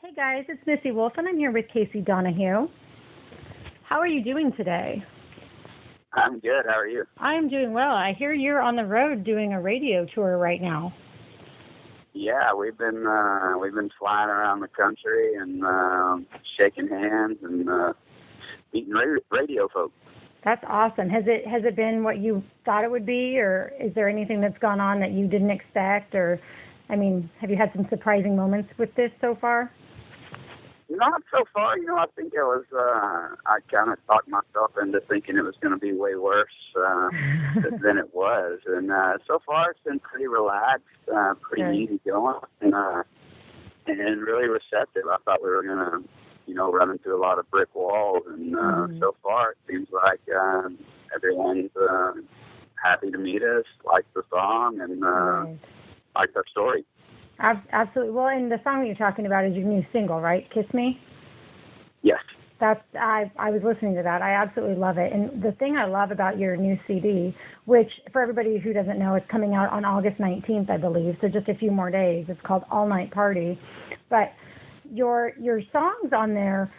Hey guys, it's Missy Wolf and I'm here with Casey Donahew. How are you doing today? I'm good. How are you? I'm doing well. I hear you're on the road doing a radio tour right now. Yeah, we've been flying around the country and shaking hands and meeting radio folks. That's awesome. Has it been what you thought it would be, or is there anything that's gone on that you didn't expect, or have you had some surprising moments with this so far? Not so far. I think it was, I kind of talked myself into thinking it was going to be way worse than it was. And so far it's been pretty relaxed, pretty easy going, and really receptive. I thought we were going to, run into a lot of brick walls. And so far it seems like everyone's happy to meet us, likes the song, and likes our story. Absolutely. Well, and the song that you're talking about is your new single, right? Kiss Me? Yes. I was listening to that. I absolutely love it. And the thing I love about your new CD, which for everybody who doesn't know, it's coming out on August 19th, I believe, so just a few more days. It's called All Night Party. But your songs on there,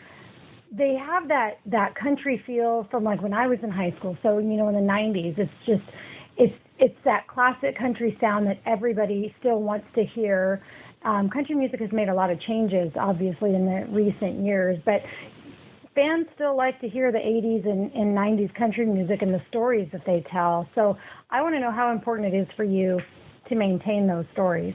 they have that country feel from like when I was in high school. So, in the 90s, it's that classic country sound that everybody still wants to hear. Country music has made a lot of changes, obviously, in the recent years, but fans still like to hear the 80s and 90s country music and the stories that they tell. So I want to know how important it is for you to maintain those stories.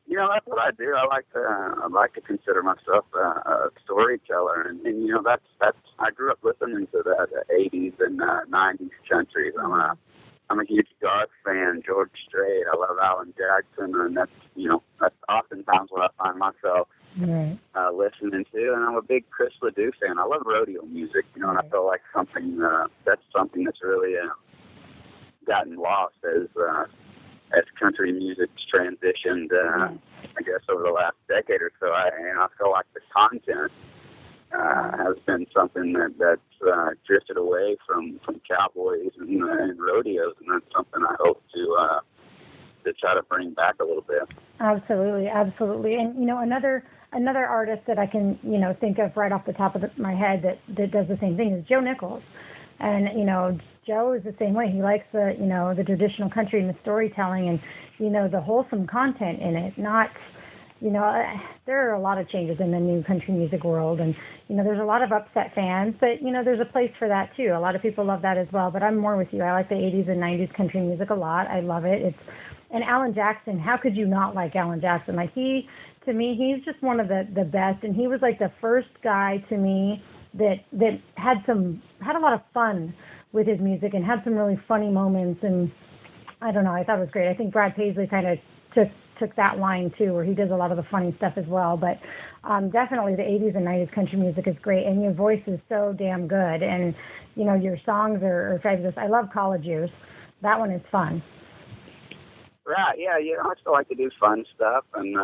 That's what I do. I like to consider myself a storyteller, and that's I grew up listening to the 80s and 90s countries. I'm a huge Garth fan, George Strait. I love Alan Jackson, and that's oftentimes what I find myself listening to. And I'm a big Chris Ledoux fan. I love rodeo music, and I feel like that's something that's really gotten lost as country music's transitioned, I guess, over the last decade or so. I feel like the content has been something that's drifted away from cowboys and rodeos, and that's something I hope to try to bring back a little bit. Absolutely. And another artist that I can think of right off the top of my head that does the same thing is Joe Nichols. And Joe is the same way. He likes the traditional country and the storytelling and the wholesome content in it. Not there are a lot of changes in the new country music world, and there's a lot of upset fans, but there's a place for that too. A lot of people love that as well. But I'm more with you. I like the 80s and 90s country music a lot. I love it. And Alan Jackson. How could you not like Alan Jackson? Like to me, he's just one of the best, and he was like the first guy to me that had a lot of fun with his music and had some really funny moments. And I don't know, I thought it was great. I think Brad Paisley kind of took that line too, where he does a lot of the funny stuff as well. But definitely the 80s and 90s country music is great, and your voice is so damn good, and your songs are fabulous. I love College Years. That one is fun. Right, yeah, I still like to do fun stuff, and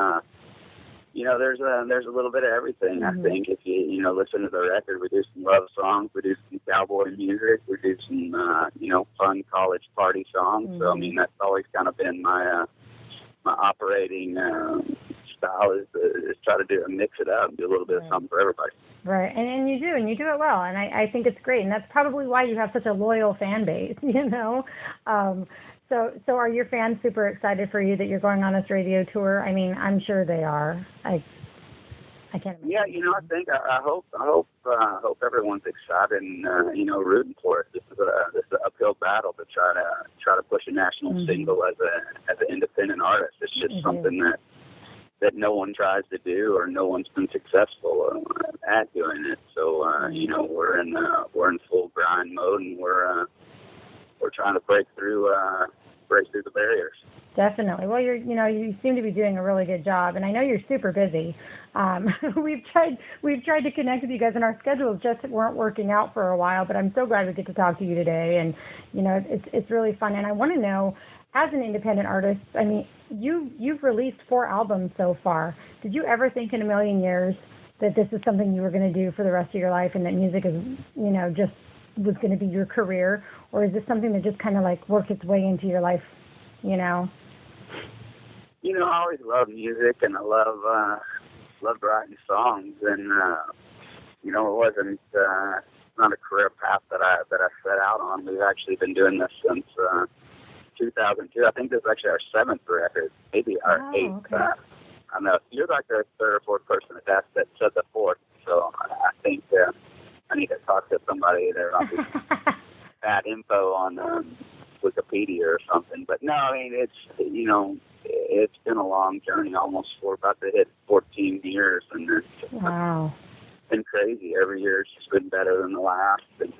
there's a little bit of everything. I think if you listen to the record, we do some love songs, we do some cowboy music, we do some fun college party songs. So that's always kind of been my operating style is try to mix it up and do a little bit of something for everybody. Right, and you do it well, and I think it's great, and that's probably why you have such a loyal fan base. So are your fans super excited for you that you're going on this radio tour? I'm sure they are. I can't imagine. Yeah, I think I hope everyone's excited and rooting for it. This is an uphill battle to try to push a national single as an independent artist. It's just something that no one tries to do, or no one's been successful at doing it. So we're in full grind mode, and we're trying to break through the barriers. Definitely. Well, you seem to be doing a really good job, and I know you're super busy. We've tried to connect with you guys, and our schedules just weren't working out for a while. But I'm so glad we get to talk to you today, and it's really fun. And I want to know, as an independent artist, you've released 4 albums so far. Did you ever think in a million years that this is something you were going to do for the rest of your life, and that music is just was going to be your career, or is this something that just kind of like worked its way into your life? I always loved music, and I love loved writing songs, and you know, it wasn't not a career path that I set out on. We've actually been doing this since 2002. I think this is actually our 7th record, maybe our 8th. Okay. I know you're like the 3rd or 4th person that said the 4th. So I think I need to talk to somebody there on bad info on Wikipedia or something. But no, I mean, it's been a long journey. We're about to hit 14 years, and it's Wow. been crazy. Every year it's just been better than the last. And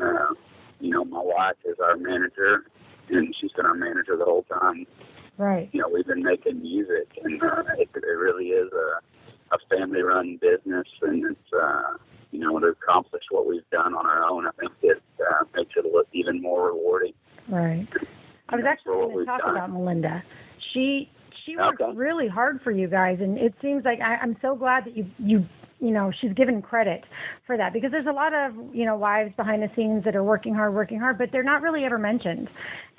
you know, my wife is our manager, and she's been our manager the whole time. Right. You know, we've been making music, and it really is a family-run business, and it's you know, to accomplish what we've done on our own, I think it makes it look even more rewarding. Right. I was actually going to talk about Melinda. She worked really hard for you guys, and it seems like I'm so glad that you know, she's given credit for that, because there's a lot of, you know, wives behind the scenes that are working hard, but they're not really ever mentioned.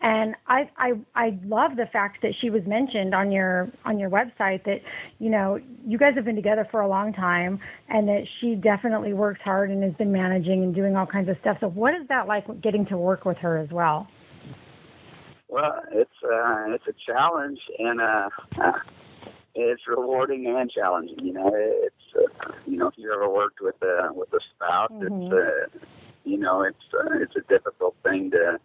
And I love the fact that she was mentioned on your website, that, you know, you guys have been together for a long time, and that she definitely works hard and has been managing and doing all kinds of stuff. So what is that like, getting to work with her as well? Well, it's a challenge, and it's rewarding and challenging. You know, it's you know, if you ever worked with a spouse, Mm-hmm. it's you know, it's a difficult thing to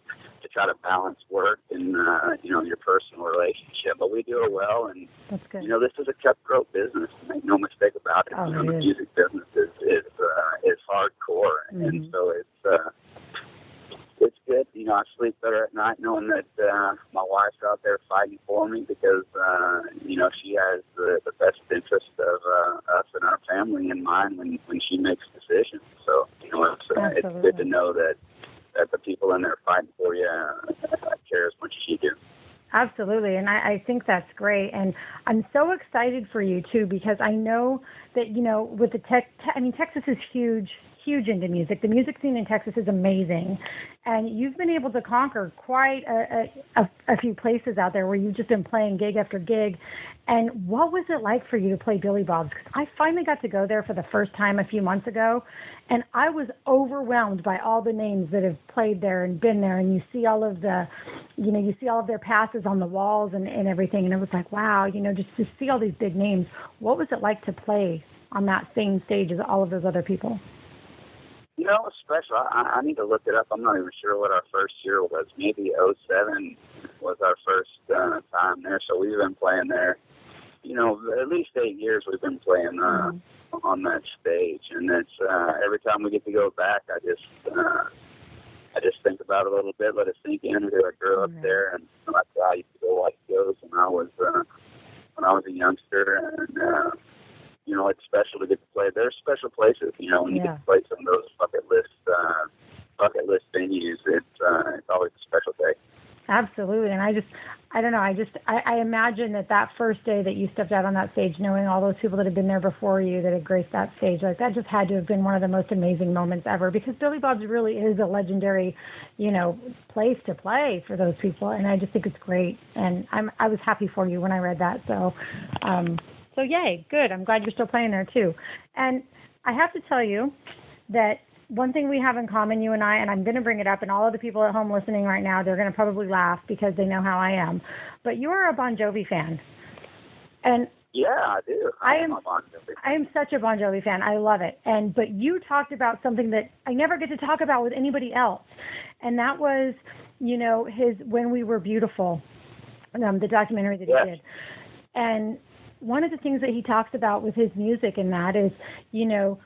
try to balance work and you know, your personal relationship. But we do it well, and That's good. you know, this is a cutthroat business. Make no mistake about it. Oh, You know, it the is. music business is hardcore, Mm-hmm. and so it's good. You know, I sleep better at night knowing that my wife's out there fighting for me, because you know, she has the best interest of us and our family in mind when she makes decisions. So you know, it's good to know that the people in there fighting for you care as much as you do. Absolutely, and I think that's great, and I'm so excited for you too, because I know that, you know, with the Texas is huge into music. The music scene in Texas is amazing, and you've been able to conquer quite a few places out there where you've just been playing gig after gig. And what was it like for you to play Billy Bob's? Because I finally got to go there for the first time a few months ago, and I was overwhelmed by all the names that have played there and been there, and you see all of their passes on the walls and everything, and it was like, wow, you know, just to see all these big names. What was it like to play on that same stage as all of those other people? You know, special. I need to look it up. I'm not even sure what our first year was. Maybe '07 was our first time there. So we've been playing there, you know, at least 8 years we've been playing on that stage. And it's every time we get to go back, I just think about it a little bit, let it sink in, because I grew up there, and that's how I used to go like goes when I was a youngster. And you know, it's special to get to play. There's special places, you know, when you get to play some of those bucket list venues. It's always a special day. Absolutely, and I imagine that first day that you stepped out on that stage, knowing all those people that had been there before you, that had graced that stage, like, that just had to have been one of the most amazing moments ever, because Billy Bob's really is a legendary, you know, place to play for those people, and I just think it's great, and I was happy for you when I read that, so yay, good. I'm glad you're still playing there too. And I have to tell you that one thing we have in common, you and I, and I'm going to bring it up, and all of the people at home listening right now, they're going to probably laugh because they know how I am. But you're a Bon Jovi fan. And yeah, I do. I am a Bon Jovi fan. I am such a Bon Jovi fan. I love it. But you talked about something that I never get to talk about with anybody else. And that was, you know, his When We Were Beautiful, the documentary that he did. And one of the things that he talks about with his music and that is, you know,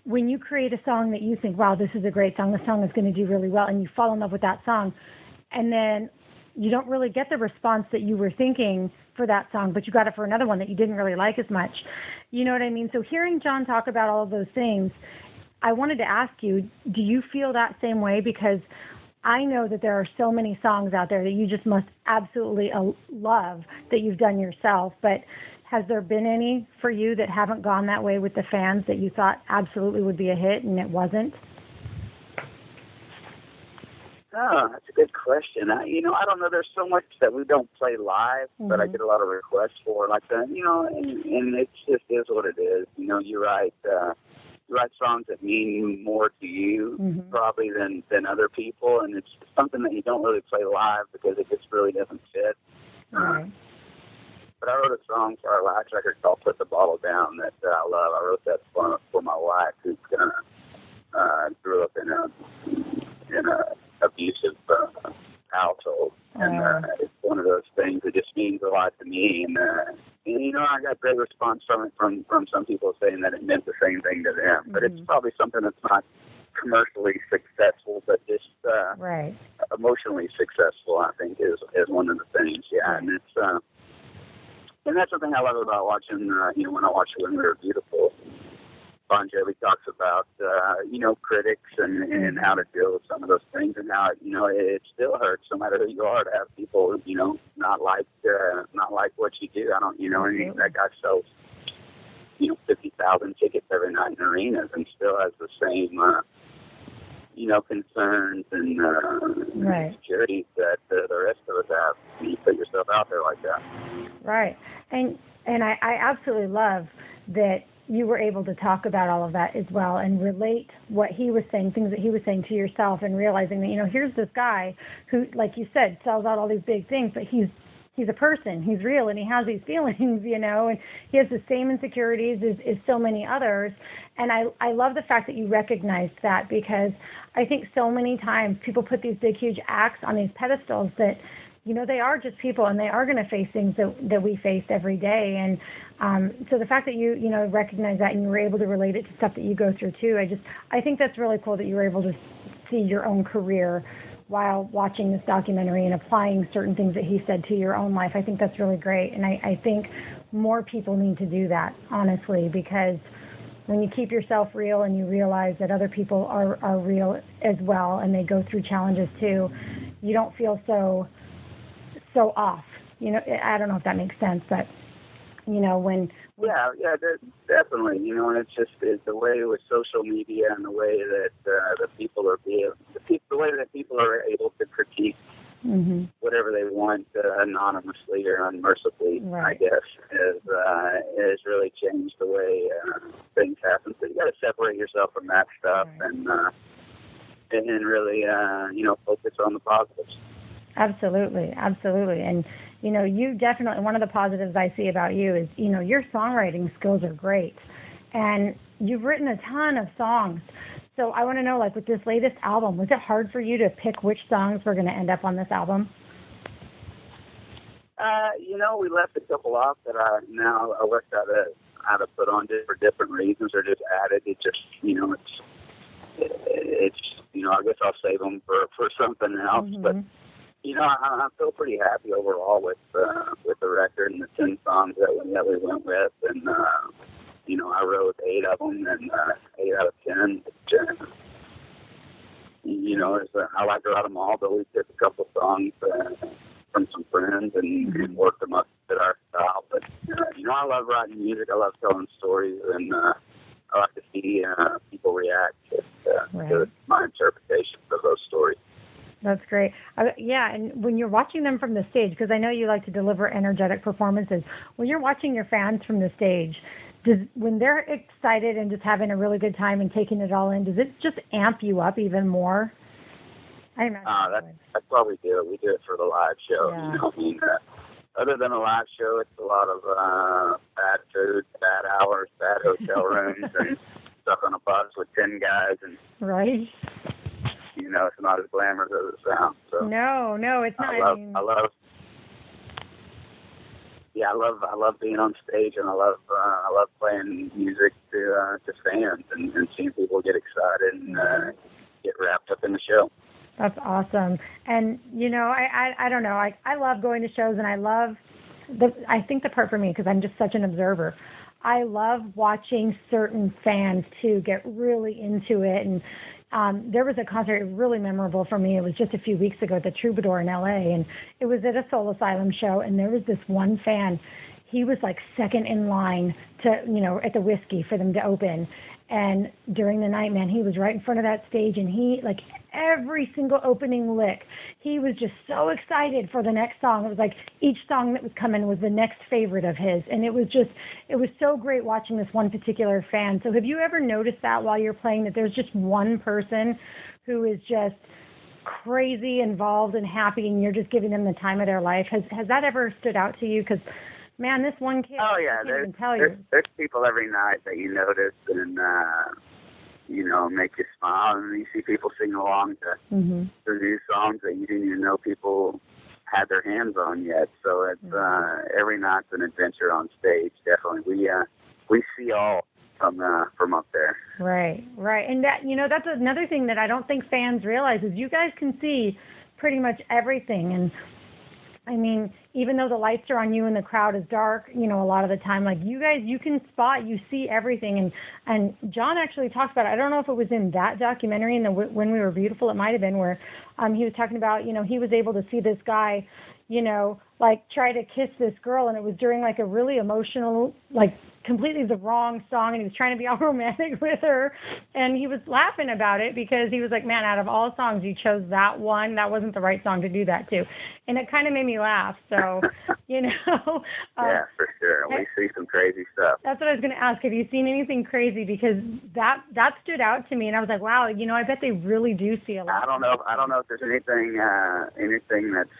when you create a song that you think, wow, this is a great song, the song is going to do really well, and you fall in love with that song, and then you don't really get the response that you were thinking for that song, but you got it for another one that you didn't really like as much. You know what I mean? So hearing John talk about all of those things, I wanted to ask you, do you feel that same way? Because I know that there are so many songs out there that you just must absolutely love that you've done yourself, but has there been any for you that haven't gone that way with the fans that you thought absolutely would be a hit and it wasn't? Oh, that's a good question. I don't know. There's so much that we don't play live, but I get a lot of requests for, like that. And it just is what it is. You write songs that mean more to you probably than other people, and it's something that you don't really play live because it just really doesn't fit. Right. But I wrote a song for our last record called "Put the Bottle Down" that I love. I wrote that for my wife, who grew up in a abusive household, and it's one of those things that just means a lot to me. And I got great response from it from some people saying that it meant the same thing to them. But it's probably something that's not commercially successful, but just emotionally successful, I think, is one of the things. Yeah, and it's and that's the thing I love about watching. When I watch When We Were Beautiful, Bon Jovi talks about critics and how to deal with some of those things, and how it still hurts no matter who you are to have people not like what you do. I don't that guy sells 50,000 tickets every night in arenas and still has the same concerns and insecurities that the rest of us have when you put yourself out there like that. Right. And I absolutely love that you were able to talk about all of that as well and relate what he was saying, things that he was saying to yourself, and realizing that, here's this guy who, like you said, sells out all these big things, but he's a person, he's real, and he has these feelings, and he has the same insecurities as so many others. And I love the fact that you recognized that, because I think so many times people put these big, huge acts on these pedestals that, they are just people, and they are going to face things that we face every day. And so the fact that you recognize that and you were able to relate it to stuff that you go through too, I think that's really cool that you were able to see your own career while watching this documentary and applying certain things that he said to your own life. I think that's really great. And I think more people need to do that, honestly, because when you keep yourself real and you realize that other people are real as well and they go through challenges too, you don't feel so off. I don't know if that makes sense, but when definitely. And it's the way with social media and the way that the way that people are able to critique whatever they want anonymously or unmercifully, I guess, has really changed the way things happen. So you got to separate yourself from that stuff and really focus on the positives. Absolutely. And, you definitely, one of the positives I see about you is, your songwriting skills are great. And you've written a ton of songs. So I want to know, with this latest album, was it hard for you to pick which songs were going to end up on this album? We left a couple off that I worked out how to put on for different reasons or just added. It just, it's I guess I'll save them for something else. But I feel pretty happy overall with the record and the 10 songs that we went with, and I wrote 8 of them, and 8 out of 10. I like to write them all, but we took a couple songs from some friends and worked them up to our style. But I love writing music. I love telling stories, and I like to see people react to my interpretation of those stories. That's great. And when you're watching them from the stage, because I know you like to deliver energetic performances, when you're watching your fans from the stage, when they're excited and just having a really good time and taking it all in, does it just amp you up even more? I imagine. That's why we do it. We do it for the live show. Yeah. Other than a live show, it's a lot of bad food, bad hours, bad hotel rooms, and stuck on a bus with 10 guys. And right. It's not as glamorous as it sounds. So no, it's not. I love being on stage, and I love playing music to fans and seeing people get excited and get wrapped up in the show. That's awesome. And I don't know. I love going to shows, and I think the part for me, because I'm just such an observer, I love watching certain fans too get really into it. And there was a concert really memorable for me. It was just a few weeks ago at the Troubadour in LA, and it was at a Soul Asylum show, and there was this one fan. he was like second in line to, at the whiskey for them to open. And during the night, man, he was right in front of that stage, and he, like, every single opening lick, he was just so excited for the next song. It was like each song that was coming was the next favorite of his. And it was so great watching this one particular fan. So have you ever noticed that while you're playing, that there's just one person who is just crazy involved and happy, and you're just giving them the time of their life? Has that ever stood out to you? Because, man, this one kid, oh yeah, I can't even tell you. There's people every night that you notice and make you smile, and you see people sing along to new songs that you didn't even know people had their hands on yet. So it's every night's an adventure on stage. Definitely, we see all from up there. Right, and that that's another thing that I don't think fans realize is you guys can see pretty much everything. And I mean, even though the lights are on you and the crowd is dark, a lot of the time, like you guys, you can spot, you see everything. And John actually talks about it. I don't know if it was in that documentary, in the When We Were Beautiful, it might have been, where he was talking about, he was able to see this guy, like try to kiss this girl, and it was during like a really emotional, like completely the wrong song, and he was trying to be all romantic with her, and he was laughing about it because he was like, man, out of all songs you chose that one, that wasn't the right song to do that to. And it kind of made me laugh. So yeah, for sure, we see some crazy stuff. That's what I was going to ask, have you seen anything crazy? Because that stood out to me, and I was like, wow, I bet they really do see a lot. I don't know if there's anything that's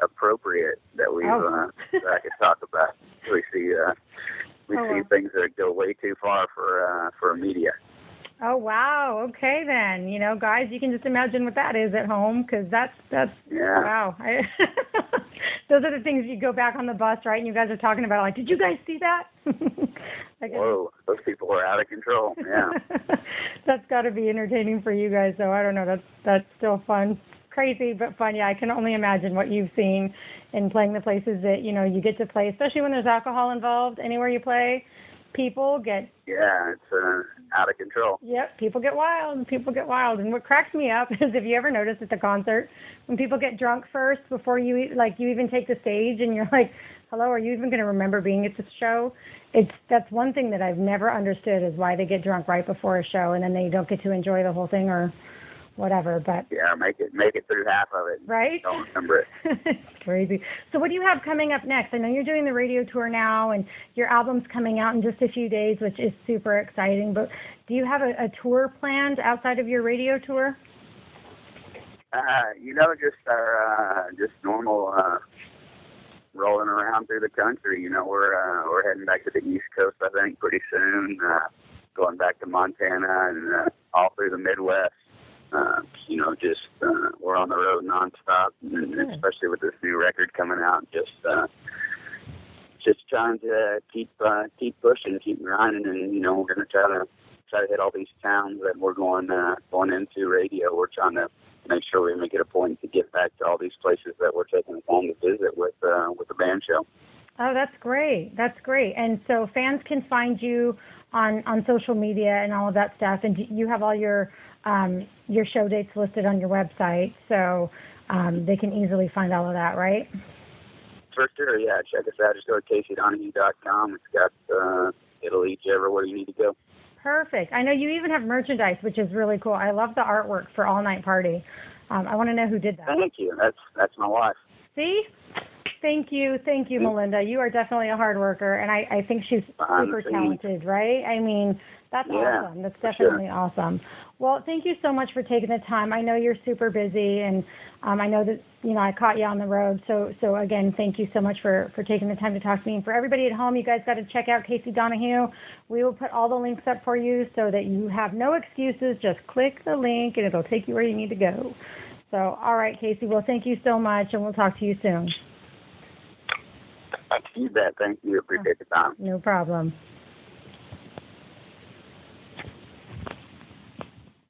appropriate that we that I could talk about. We see things that go way too far for media. Oh, wow. Okay, then. Guys, you can just imagine what that is at home, because that's wow. Those are the things you go back on the bus, right, and you guys are talking about, like, did you guys see that? Whoa, those people are out of control. Yeah. That's got to be entertaining for you guys, so I don't know. That's still fun. Crazy, but fun. Yeah, I can only imagine what you've seen in playing the places that, you get to play, especially when there's alcohol involved. Anywhere you play, people get... Yeah, it's out of control. Yep, people get wild. And what cracks me up is, if you ever notice at the concert, when people get drunk first before you even take the stage, and you're like, hello, are you even going to remember being at the show? That's one thing that I've never understood, is why they get drunk right before a show, and then they don't get to enjoy the whole thing, or whatever. But yeah, make it through half of it. Right? Don't remember it. It's crazy. So what do you have coming up next? I know you're doing the radio tour now, and your album's coming out in just a few days, which is super exciting. But do you have a tour planned outside of your radio tour? Just our just normal rolling around through the country. We're heading back to the East Coast, I think, pretty soon. Going back to Montana and all through the Midwest. We're on the road nonstop, and especially with this new record coming out, just trying to keep pushing, keep grinding, and we're going to try to hit all these towns that we're going into radio. We're trying to make sure we make it a point to get back to all these places that we're taking the time to visit with the band show. Oh, that's great. And so fans can find you on social media and all of that stuff, and you have all your show dates listed on your website, so they can easily find all of that, right? For sure, yeah. Check us out. Just go to CaseyDonahew.com. It's got it'll lead you everywhere you need to go. Perfect. I know you even have merchandise, which is really cool. I love the artwork for All Night Party. I want to know who did that. Thank you. That's my wife. See? Thank you, Melinda. You are definitely a hard worker, and I think she's super talented, right? I mean, that's awesome. That's definitely awesome. Well, thank you so much for taking the time. I know you're super busy, and I know that, I caught you on the road. So again, thank you so much for taking the time to talk to me. And for everybody at home, you guys got to check out Casey Donahew. We will put all the links up for you so that you have no excuses. Just click the link, and it'll take you where you need to go. So, all right, Casey. Well, thank you so much, and we'll talk to you soon. You bet. Thank you. Appreciate the time. No problem.